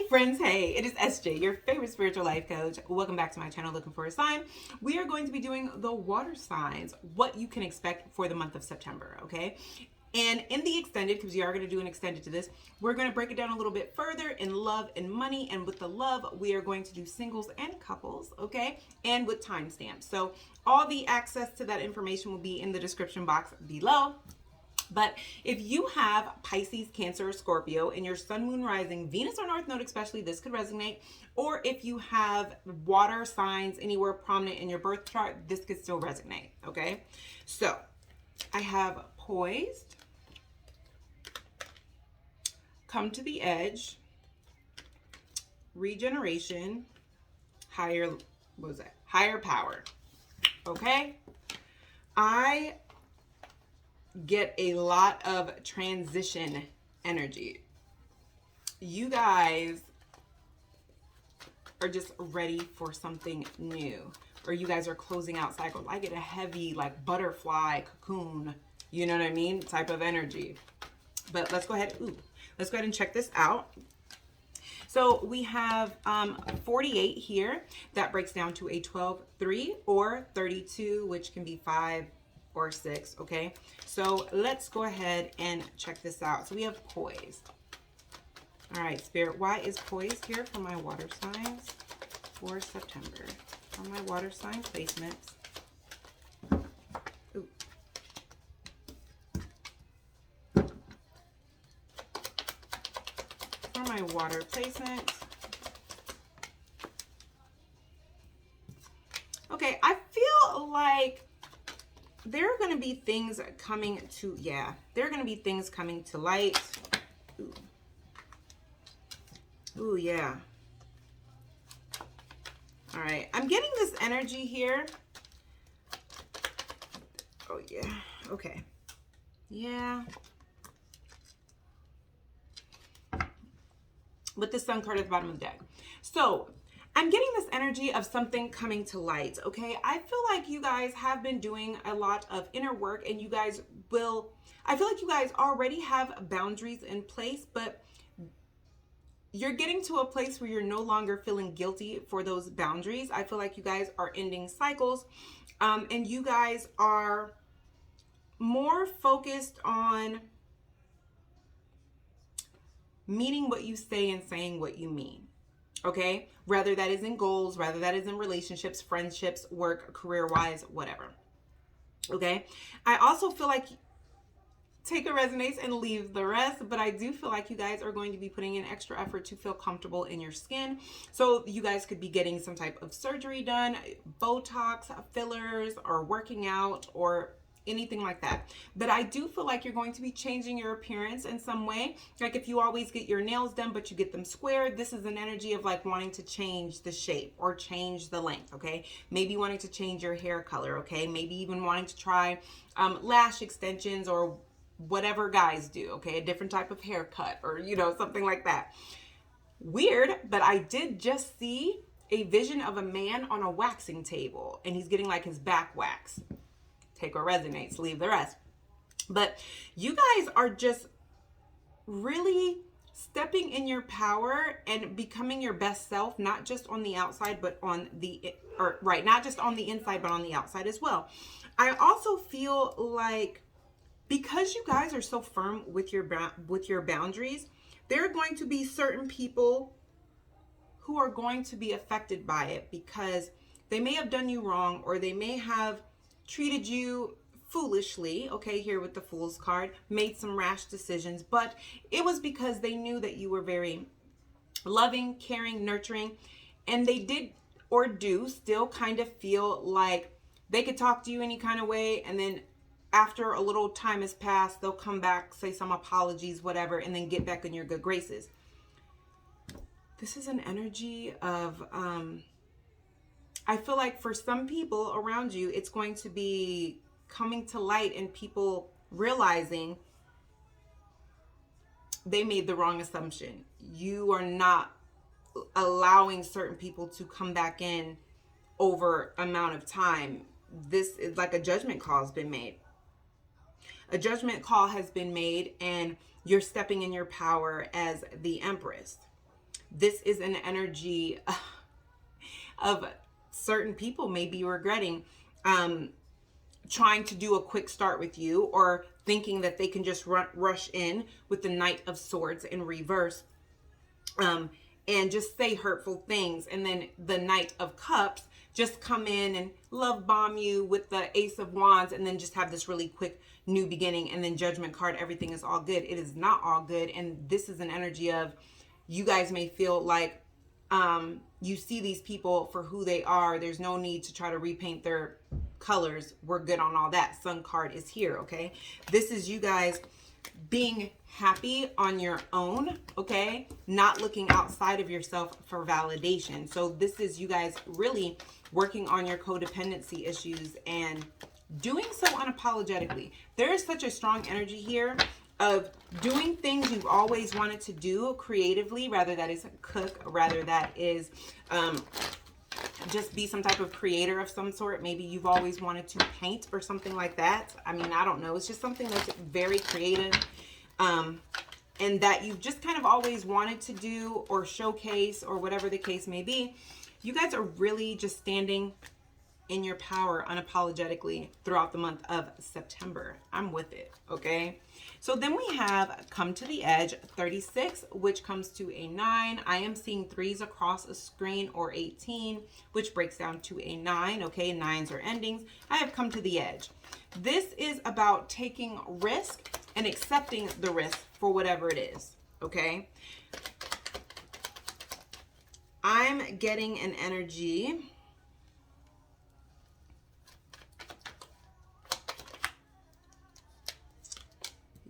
friends, hey, it is SJ, your favorite spiritual life coach. Welcome back to my channel, Looking for a Sign. We are going to be doing the water signs, what you can expect for the month of September, okay? And in the extended, because we are going to do an extended to this, we're going to break it down a little bit further in love and money. And with the love, we are going to do singles and couples, okay? And with timestamps. So all the access to that information will be in the description box below. But if you have Pisces, Cancer, or Scorpio, and your Sun, Moon, Rising, Venus, or North Node especially, this could resonate. Or if you have water signs anywhere prominent in your birth chart, this could still resonate, okay? So I have poised, come to the edge, regeneration, higher, what was that? Higher power, okay? I get a lot of transition energy. You guys are just ready for something new, or you guys are closing out cycles. I get a heavy like butterfly cocoon, you know what I mean, type of energy. But let's go ahead, let's go ahead and check this out. So we have 48 here. That breaks down to a 12-3 or 32, which can be 5 or 6, okay? So let's go ahead and check this out. So we have poised. All right, Spirit, why is poised here for my water signs for September? For my water sign placements. Ooh. For my water placement. Okay, I feel like there are going to be things coming to, there are going to be things coming to light. Ooh. Ooh, yeah. All right. I'm getting this energy here. Oh, yeah. Okay. Yeah. With the Sun card at the bottom of the deck. So I'm getting this energy of something coming to light, okay? I feel like you guys have been doing a lot of inner work, and you guys will, I feel like you guys already have boundaries in place, but you're getting to a place where you're no longer feeling guilty for those boundaries. I feel like you guys are ending cycles, and you guys are more focused on meaning what you say and saying what you mean. Okay, whether that is in goals, whether that is in relationships, friendships, work, career-wise, whatever. Okay, I also feel like take a resonates and leave the rest, but I do feel like you guys are going to be putting in extra effort to feel comfortable in your skin. So you guys could be getting some type of surgery done, Botox, fillers, or working out, or anything like that. But I do feel like you're going to be changing your appearance in some way. Like if you always get your nails done, but you get them square, this is an energy of like wanting to change the shape or change the length, okay? Maybe wanting to change your hair color, okay? Maybe even wanting to try lash extensions or whatever guys do, okay? A different type of haircut or, you know, something like that. Weird, but I did just see a vision of a man on a waxing table, and he's getting like his back waxed. Take what resonates, leave the rest. But you guys are just really stepping in your power and becoming your best self, not just on the outside, but on the, not just on the inside, but on the outside as well. I also feel like because you guys are so firm with your boundaries, there are going to be certain people who are going to be affected by it because they may have done you wrong, or they may have treated you foolishly, okay, here with the Fool's card, made some rash decisions, but it was because they knew that you were very loving, caring, nurturing, and they did or do still kind of feel like they could talk to you any kind of way, and then after a little time has passed, they'll come back, say some apologies, whatever, and then get back in your good graces. This is an energy of, I feel like for some people around you, it's going to be coming to light and people realizing they made the wrong assumption. You are not allowing certain people to come back in over amount of time. This is like a judgment call has been made. A judgment call has been made, and you're stepping in your power as the Empress. This is an energy of certain people may be regretting trying to do a quick start with you, or thinking that they can just rush in with the Knight of Swords in reverse, and just say hurtful things. And then the Knight of Cups just come in and love bomb you with the Ace of Wands, and then just have this really quick new beginning. And then Judgment card, everything is all good. It is not all good. And this is an energy of, you guys may feel like you see these people for who they are. There's no need to try to repaint their colors. We're good on all that. Sun card is here, okay? This is you guys being happy on your own, okay? Not looking outside of yourself for validation. So this is you guys really working on your codependency issues and doing so unapologetically. There is such a strong energy here of doing things you've always wanted to do creatively, rather that is cook, rather that is just be some type of creator of some sort. Maybe you've always wanted to paint or something like that. I mean, I don't know. It's just something that's very creative, and that you've just kind of always wanted to do or showcase, or whatever the case may be. You guys are really just standing in your power unapologetically throughout the month of September. I'm with it, okay? So then we have Come to the Edge 36, which comes to a 9. I am seeing 3s across a screen, or 18, which breaks down to a 9, okay? 9s are endings. I have Come to the Edge. This is about taking risk and accepting the risk for whatever it is, okay? I'm getting an energy.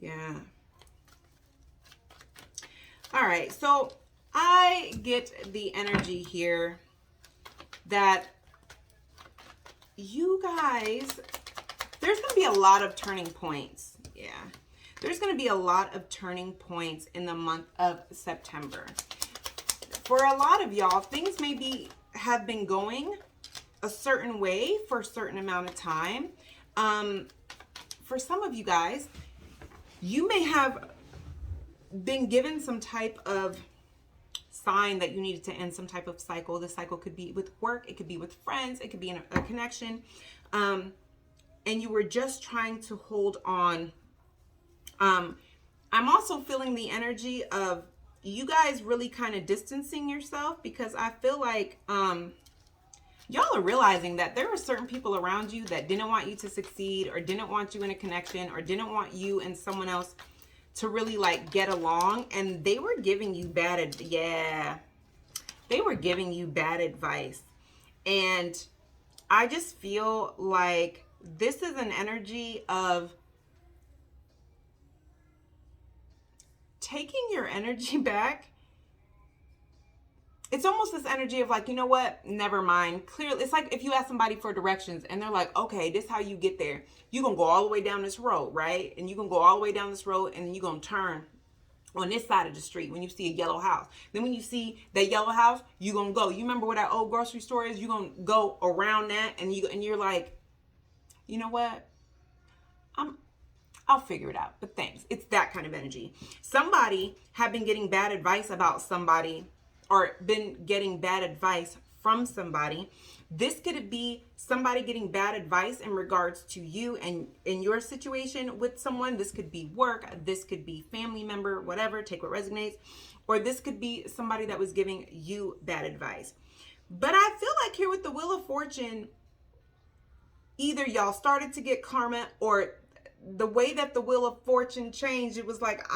Yeah. All right. So I get the energy here that you guys, there's going to be a lot of turning points. Yeah. There's going to be a lot of turning points in the month of September. For a lot of y'all, things have been going a certain way for a certain amount of time. For some of you guys, you may have been given some type of sign that you needed to end some type of cycle. The cycle could be with work, it could be with friends, it could be in a connection. And you were just trying to hold on. I'm also feeling the energy of you guys really kind of distancing yourself, because I feel like y'all are realizing that there are certain people around you that didn't want you to succeed, or didn't want you in a connection, or didn't want you and someone else to really like get along, and they were giving you they were giving you bad advice. And I just feel like this is an energy of taking your energy back. It's almost this energy of like, you know what? Never mind. Clearly, it's like if you ask somebody for directions and they're like, okay, this is how you get there. You're going to go all the way down this road, right? And you're going to go all the way down this road, and then you're going to turn on this side of the street when you see a yellow house. Then when you see that yellow house, you're going to go. You remember where that old grocery store is? You're going to go around that, and you're like, you know what? I'll figure it out. But thanks. It's that kind of energy. Somebody have been getting bad advice about somebody, or been getting bad advice from somebody. This could be somebody getting bad advice in regards to you and in your situation with someone. This could be work. This could be family member, whatever. Take what resonates. Or this could be somebody that was giving you bad advice. But I feel like here with the Wheel of Fortune, either y'all started to get karma, or the way that the Wheel of Fortune changed, it was like,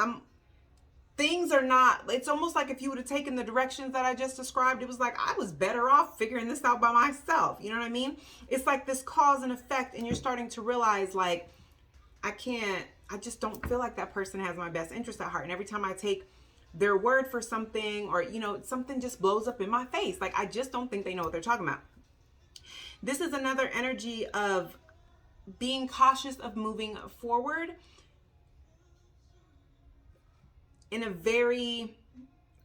things are not, it's almost like if you would have taken the directions that I just described, it was like, I was better off figuring this out by myself. You know what I mean? It's like this cause and effect, and you're starting to realize like, I just don't feel like that person has my best interest at heart. And every time I take their word for something, or, you know, something just blows up in my face. Like, I just don't think they know what they're talking about. This is another energy of being cautious of moving forward in a very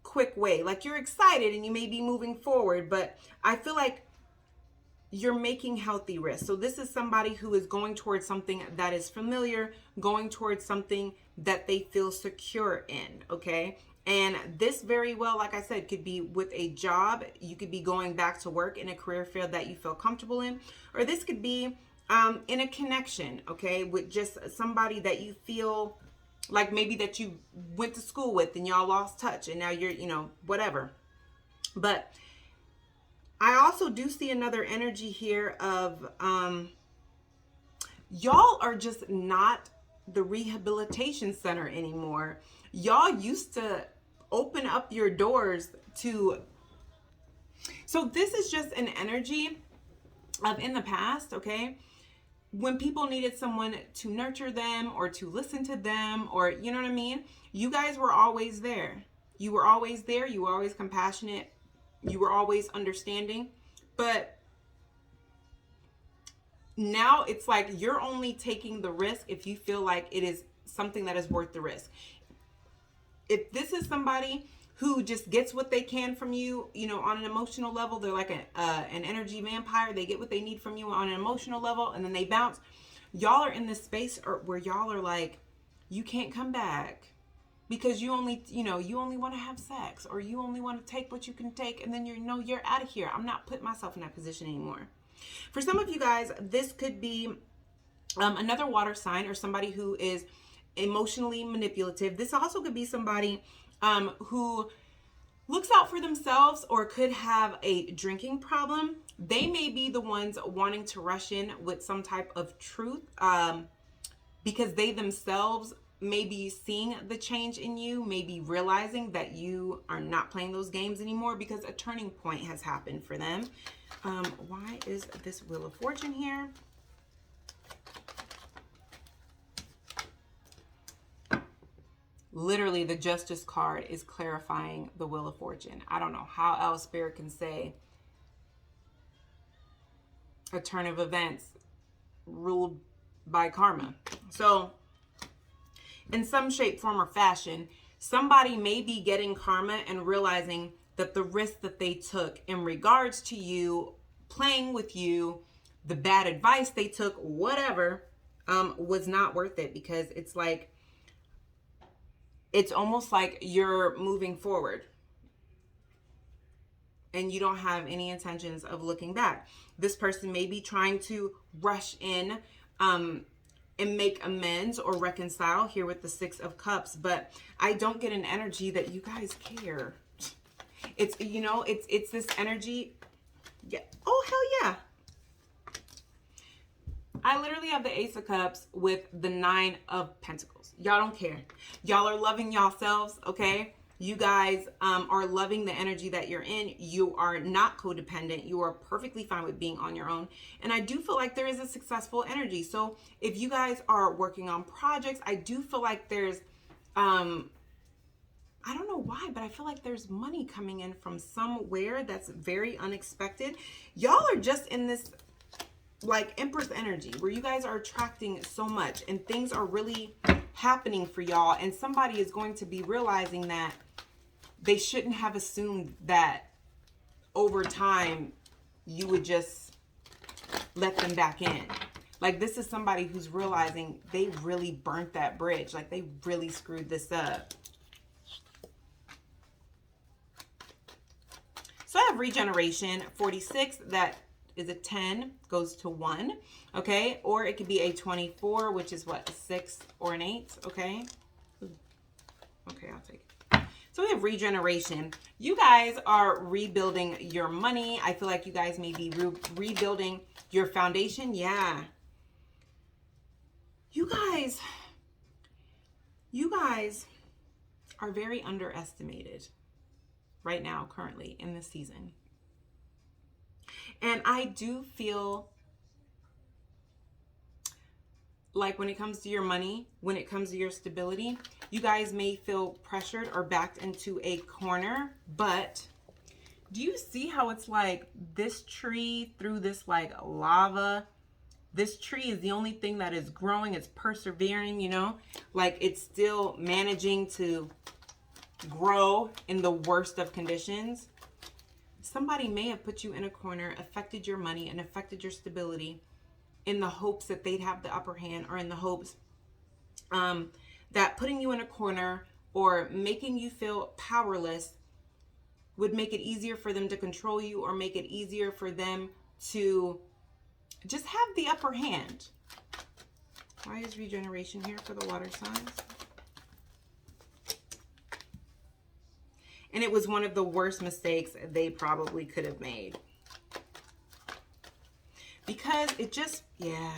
quick way. Like, you're excited and you may be moving forward, but I feel like you're making healthy risks. So this is somebody who is going towards something that is familiar, going towards something that they feel secure in, okay? And this very well, like I said, could be with a job. You could be going back to work in a career field that you feel comfortable in. Or this could be in a connection, okay, with just somebody that you feel like maybe that you went to school with and y'all lost touch and now you're, whatever. But I also do see another energy here of y'all are just not the rehabilitation center anymore. Y'all used to open up your doors to. So this is just an energy of in the past, okay? When people needed someone to nurture them or to listen to them, or you know what I mean? You guys were always there. You were always there. You were always compassionate. You were always understanding. But now it's like you're only taking the risk if you feel like it is something that is worth the risk. If this is somebody who just gets what they can from you, on an emotional level, they're like an energy vampire. They get what they need from you on an emotional level and then they bounce. Y'all are in this space where y'all are like, you can't come back because you only want to have sex, or you only want to take what you can take, and then you're out of here. I'm not putting myself in that position anymore. For some of you guys, this could be another water sign or somebody who is emotionally manipulative. This also could be somebody who looks out for themselves or could have a drinking problem. They may be the ones wanting to rush in with some type of truth because they themselves may be seeing the change in you, maybe realizing that you are not playing those games anymore because a turning point has happened for them. Why is this Wheel of Fortune here? Literally, the Justice card is clarifying the Wheel of Fortune. I don't know how else Spirit can say a turn of events ruled by karma. So, in some shape, form, or fashion, somebody may be getting karma and realizing that the risk that they took in regards to you, playing with you, the bad advice they took, whatever, was not worth it, because it's almost like you're moving forward and you don't have any intentions of looking back. This person may be trying to rush in and make amends or reconcile here with the Six of Cups, but I don't get an energy that you guys care. It's this energy. Yeah. Oh, hell yeah. I literally have the Ace of Cups with the Nine of Pentacles. Y'all don't care. Y'all are loving yourselves, okay? You guys are loving the energy that you're in. You are not codependent. You are perfectly fine with being on your own. And I do feel like there is a successful energy. So if you guys are working on projects, I do feel like there's, I don't know why, but I feel like there's money coming in from somewhere that's very unexpected. Y'all are just in this like Empress energy where you guys are attracting so much and things are really happening for y'all, and somebody is going to be realizing that they shouldn't have assumed that over time you would just let them back in. Like, this is somebody who's realizing they really burnt that bridge. Like, they really screwed this up. So I have regeneration 46, that is a 10, goes to 1, okay? Or it could be a 24, which is what, a 6 or an 8, okay? Okay, I'll take it. So we have regeneration. You guys are rebuilding your money. I feel like you guys may be rebuilding your foundation. Yeah. You guys are very underestimated right now, currently in this season. And I do feel like when it comes to your money, when it comes to your stability, you guys may feel pressured or backed into a corner. But do you see how it's like this tree through this like lava? This tree is the only thing that is growing. It's persevering, you know, like it's still managing to grow in the worst of conditions. Somebody may have put you in a corner, affected your money and affected your stability in the hopes that they'd have the upper hand, or in the hopes that putting you in a corner or making you feel powerless would make it easier for them to control you, or make it easier for them to just have the upper hand. Why is regeneration here for the water signs? And it was one of the worst mistakes they probably could have made. Because it just, yeah.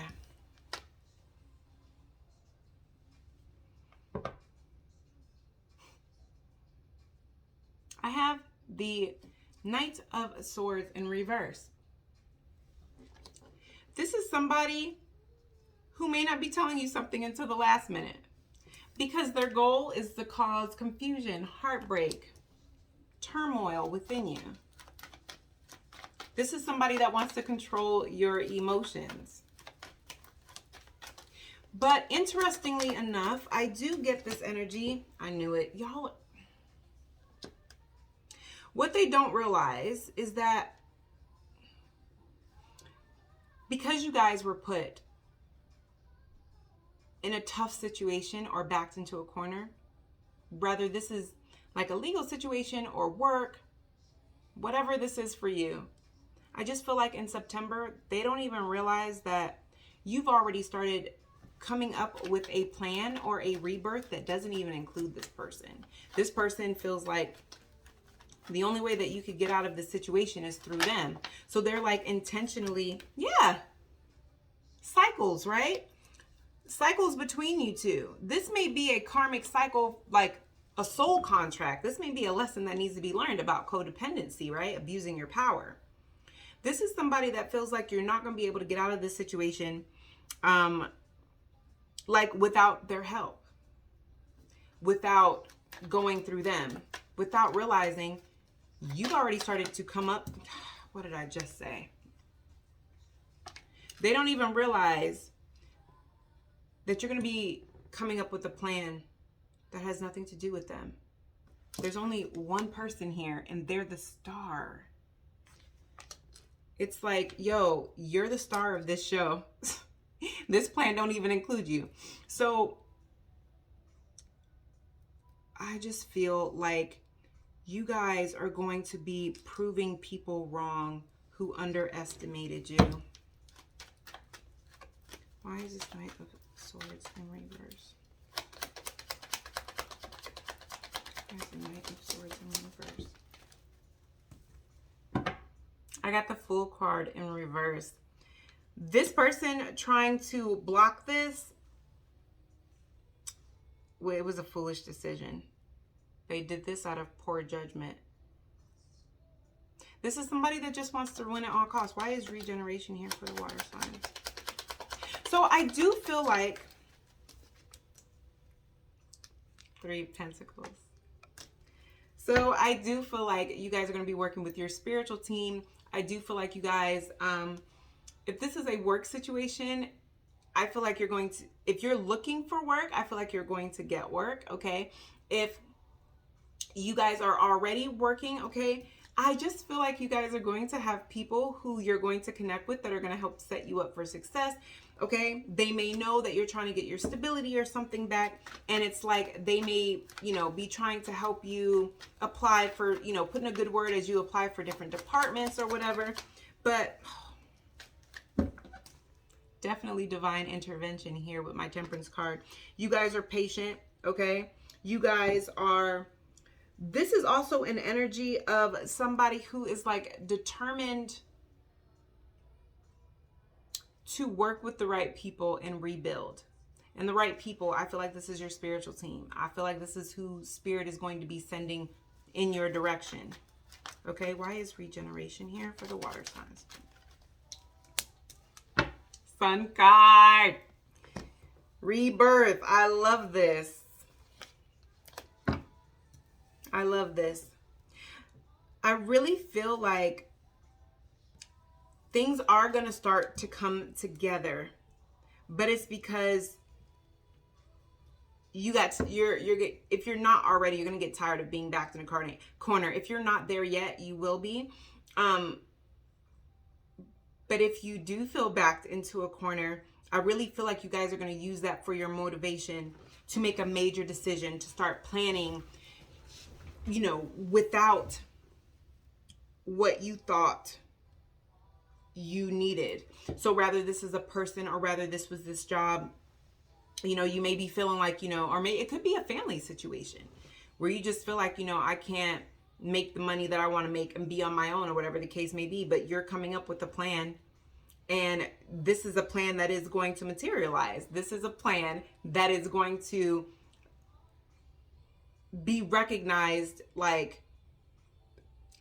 I have the Knight of Swords in reverse. This is somebody who may not be telling you something until the last minute, because their goal is to cause confusion, heartbreak, turmoil within you. This is somebody that wants to control your emotions. But interestingly enough, I do get this energy. I knew it. Y'all, what they don't realize is that because you guys were put in a tough situation or backed into a corner, whether this is like a legal situation or work, whatever this is for you, I just feel like in September, they don't even realize that you've already started coming up with a plan or a rebirth that doesn't even include this person. This person feels like the only way that you could get out of this situation is through them. So they're like intentionally, yeah, cycles, right? Cycles between you two. This may be a karmic cycle, like a soul contract. This may be a lesson that needs to be learned about codependency, right? Abusing your power. This is somebody that feels like you're not going to be able to get out of this situation like without their help, without going through them, without realizing you've already started to come up. What did I just say? They don't even realize that you're going to be coming up with a plan that has nothing to do with them. There's only one person here, and they're the star. It's like, yo, you're the star of this show. This plan don't even include you. So I just feel like you guys are going to be proving people wrong who underestimated you. Why is this Knight of Swords in reverse? Why is the Knight of Swords in reverse? I got the Fool card in reverse. This person trying to block this, well, it was a foolish decision. They did this out of poor judgment. This is somebody that just wants to win at all costs. Why is regeneration here for the water signs? So I do feel like Three of Pentacles. So I do feel like you guys are going to be working with your spiritual team. I do feel like you guys, if this is a work situation, I feel like you're going to, if you're looking for work, I feel like you're going to get work, okay? If you guys are already working, okay, I just feel like you guys are going to have people who you're going to connect with that are going to help set you up for success, okay? They may know that you're trying to get your stability or something back, and it's like they may, you know, be trying to help you apply for, you know, putting a good word as you apply for different departments or whatever. But definitely divine intervention here with my Temperance card. You guys are patient, okay? You guys are, this is also an energy of somebody who is like determined to work with the right people and rebuild. And the right people, I feel like this is your spiritual team. I feel like this is who Spirit is going to be sending in your direction. Okay, why is regeneration here for the water signs? Sun card. Rebirth. I love this. I love this. I really feel like things are going to start to come together, but it's because you got, if you're not already, you're going to get tired of being backed in a corner. If you're not there yet, you will be. But if you do feel backed into a corner, I really feel like you guys are going to use that for your motivation to make a major decision, to start planning, you know, without what you thought you needed. So rather this is a person, or rather this was this job, you know, you may be feeling like, you know, or maybe it could be a family situation where you just feel like, you know, I can't make the money that I want to make and be on my own, or whatever the case may be, but you're coming up with a plan. And this is a plan that is going to materialize. This is a plan that is going to be recognized, like,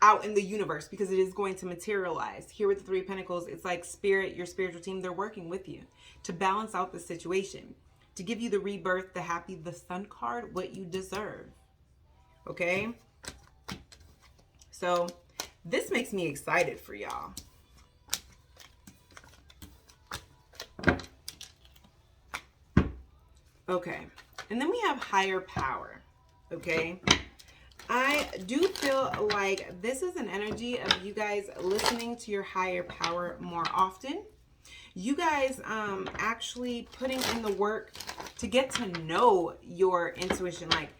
out in the universe, because it is going to materialize. Here with the Three of Pentacles, it's like spirit, your spiritual team, they're working with you to balance out the situation, to give you the rebirth, the happy, the sun card, what you deserve. Okay? So this makes me excited for y'all. Okay. And then we have higher power. Okay? I do feel like this is an energy of you guys listening to your higher power more often. You guys actually putting in the work to get to know your intuition. Like,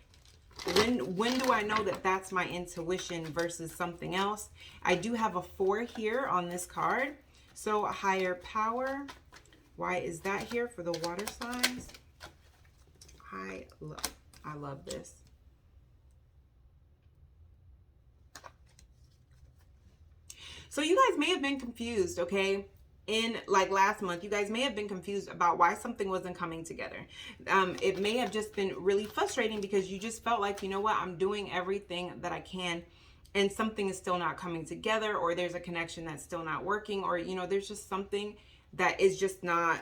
when do I know that that's my intuition versus something else? I do have a 4 here on this card. So higher power. Why is that here for the water signs? I love this. So you guys may have been confused, okay? In like last month, you guys may have been confused about why something wasn't coming together. It may have just been really frustrating because you just felt like, you know what, I'm doing everything that I can and something is still not coming together, or there's a connection that's still not working, or, you know, there's just something that is just not,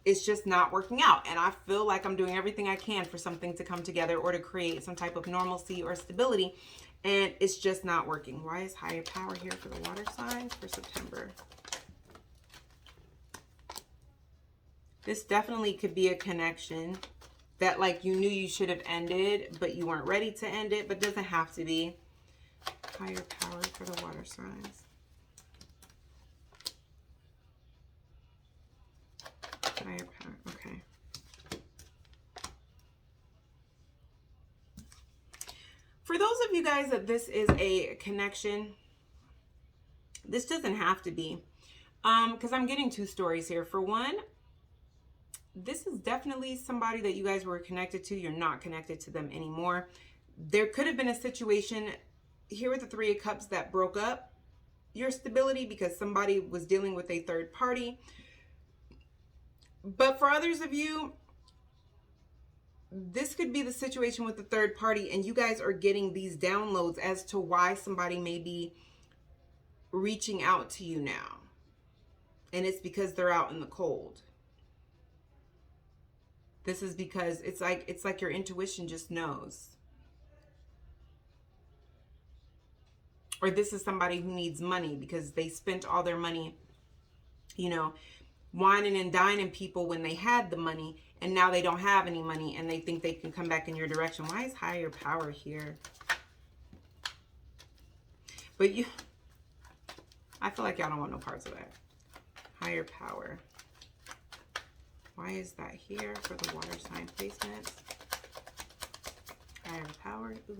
it's just not working out. And I feel like I'm doing everything I can for something to come together or to create some type of normalcy or stability, and it's just not working. Why is higher power here for the water signs for September? This definitely could be a connection that, like, you knew you should have ended, but you weren't ready to end it, but doesn't have to be. Higher power for the water signs. Higher power, okay. For those of you guys that this is a connection, this doesn't have to be. Because I'm getting 2 stories here. For one, this is definitely somebody that you guys were connected to. You're not connected to them anymore. There could have been a situation here with the 3 of Cups that broke up your stability because somebody was dealing with a third party. But for others of you, this could be the situation with the third party, and you guys are getting these downloads as to why somebody may be reaching out to you now. And it's because they're out in the cold. This is because it's like your intuition just knows. Or this is somebody who needs money because they spent all their money, you know, whining and dining people when they had the money, and now they don't have any money and they think they can come back in your direction. Why is higher power here? But I feel like y'all don't want no parts of that. Higher power. Why is that here for the water sign placements? Higher power. Ooh.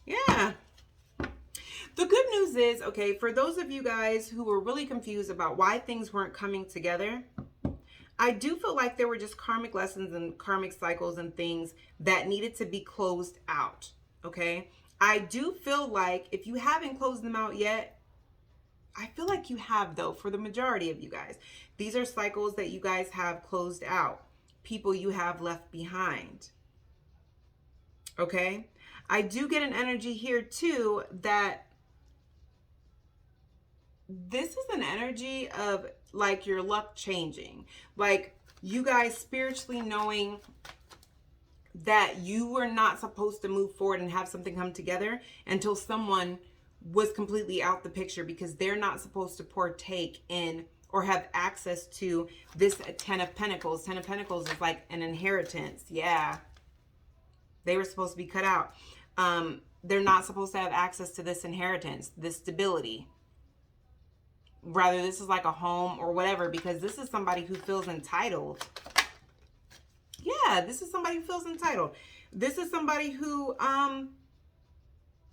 Yeah. The good news is, okay, for those of you guys who were really confused about why things weren't coming together, I do feel like there were just karmic lessons and karmic cycles and things that needed to be closed out, okay? I do feel like if you haven't closed them out yet, I feel like you have, though, for the majority of you guys. These are cycles that you guys have closed out. People you have left behind, okay? I do get an energy here, too, that this is an energy of like your luck changing. Like you guys spiritually knowing that you were not supposed to move forward and have something come together until someone was completely out the picture, because they're not supposed to partake in or have access to this 10 of Pentacles. 10 of Pentacles is like an inheritance. Yeah. They were supposed to be cut out. They're not supposed to have access to this inheritance, this stability. Rather, this is like a home or whatever, because this is somebody who feels entitled. Yeah, this is somebody who feels entitled. This is somebody who,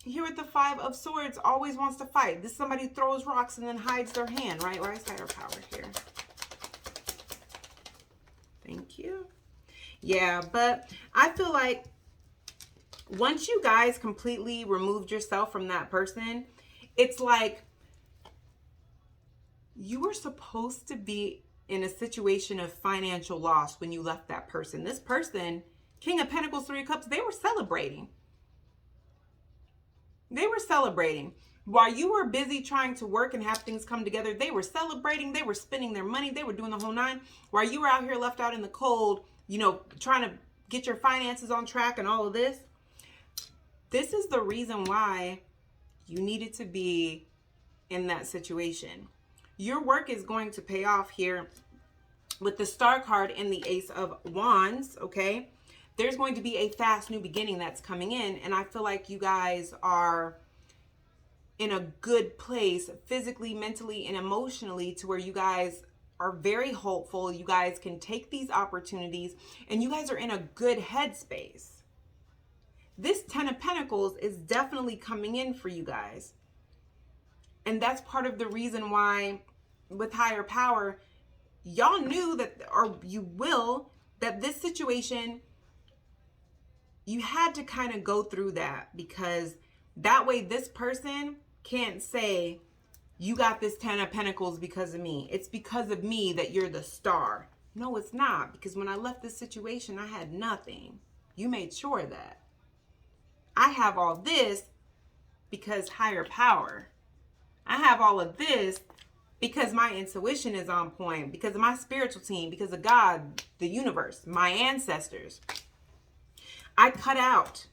here with the Five of Swords, always wants to fight. This is somebody who throws rocks and then hides their hand, right? Why is higher power here? Thank you. Yeah, but I feel like once you guys completely removed yourself from that person, it's like you were supposed to be in a situation of financial loss when you left that person. This person, King of Pentacles, Three of Cups, they were celebrating. They were celebrating. While you were busy trying to work and have things come together, they were celebrating. They were spending their money. They were doing the whole nine. While you were out here left out in the cold, you know, trying to get your finances on track and all of this. This is the reason why you needed to be in that situation. Your work is going to pay off here with the Star card and the Ace of Wands, okay? There's going to be a fast new beginning that's coming in, and I feel like you guys are in a good place physically, mentally, and emotionally to where you guys are very hopeful. You guys can take these opportunities, and you guys are in a good headspace. This Ten of Pentacles is definitely coming in for you guys. And that's part of the reason why with higher power, y'all knew that, or you will, that this situation, you had to kind of go through that, because that way this person can't say, you got this Ten of Pentacles because of me. It's because of me that you're the star. No, it's not, because when I left this situation, I had nothing. You made sure of that. I have all this because higher power. I have all of this because my intuition is on point, because of my spiritual team, because of God, the universe, my ancestors. I cut out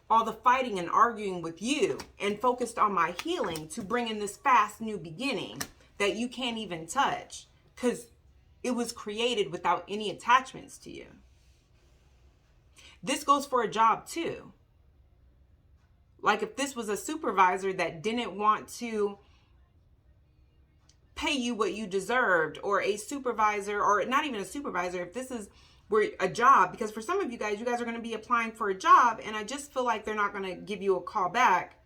all the fighting and arguing with you and focused on my healing to bring in this fast new beginning that you can't even touch, because it was created without any attachments to you. This goes for a job too. Like if this was a supervisor that didn't want to pay you what you deserved, or a supervisor, or not even a supervisor, if this is where a job, because for some of you guys are going to be applying for a job, and I just feel like they're not going to give you a call back.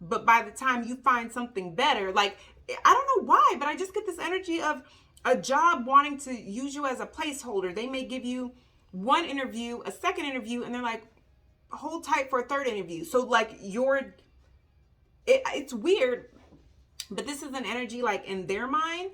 But by the time you find something better, like, I don't know why, but I just get this energy of a job wanting to use you as a placeholder. They may give you one interview, a second interview, and they're like, hold tight for a third interview. So like it's weird, but this is an energy like in their mind.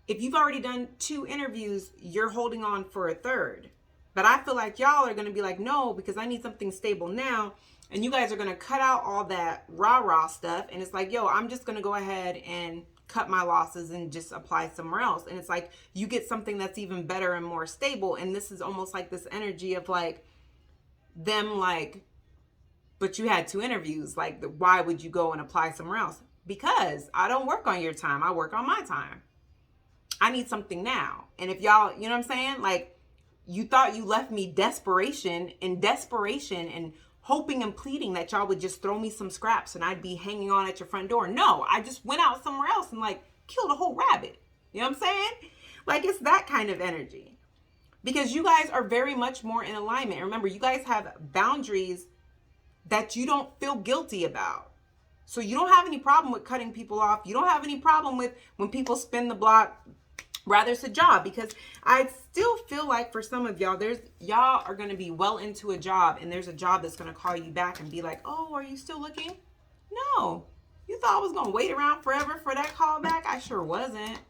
If you've already done 2 interviews, you're holding on for a third. But I feel like y'all are going to be like, no, because I need something stable now. And you guys are going to cut out all that rah-rah stuff. And it's like, yo, I'm just going to go ahead and cut my losses and just apply somewhere else. And it's like, you get something that's even better and more stable. And this is almost like this energy of like them like, but you had 2 interviews. Like, why would you go and apply somewhere else? Because I don't work on your time. I work on my time. I need something now. And if y'all, you know what I'm saying? Like, you thought you left me desperation and hoping and pleading that y'all would just throw me some scraps and I'd be hanging on at your front door. No, I just went out somewhere else and like killed a whole rabbit. You know what I'm saying? Like, it's that kind of energy. Because you guys are very much more in alignment. Remember, you guys have boundaries that you don't feel guilty about. So you don't have any problem with cutting people off. You don't have any problem with when people spin the block. Rather, it's a job, because I still feel like for some of y'all, y'all are going to be well into a job, and there's a job that's going to call you back and be like, oh, are you still looking? No. You thought I was going to wait around forever for that call back? I sure wasn't.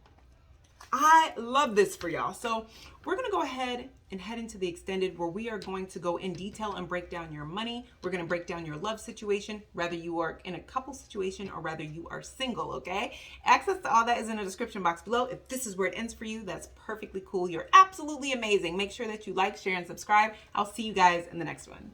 I love this for y'all. So we're going to go ahead and head into the extended, where we are going to go in detail and break down your money. We're going to break down your love situation, whether you are in a couple situation or whether you are single, okay? Access to all that is in the description box below. If this is where it ends for you, that's perfectly cool. You're absolutely amazing. Make sure that you like, share, and subscribe. I'll see you guys in the next one.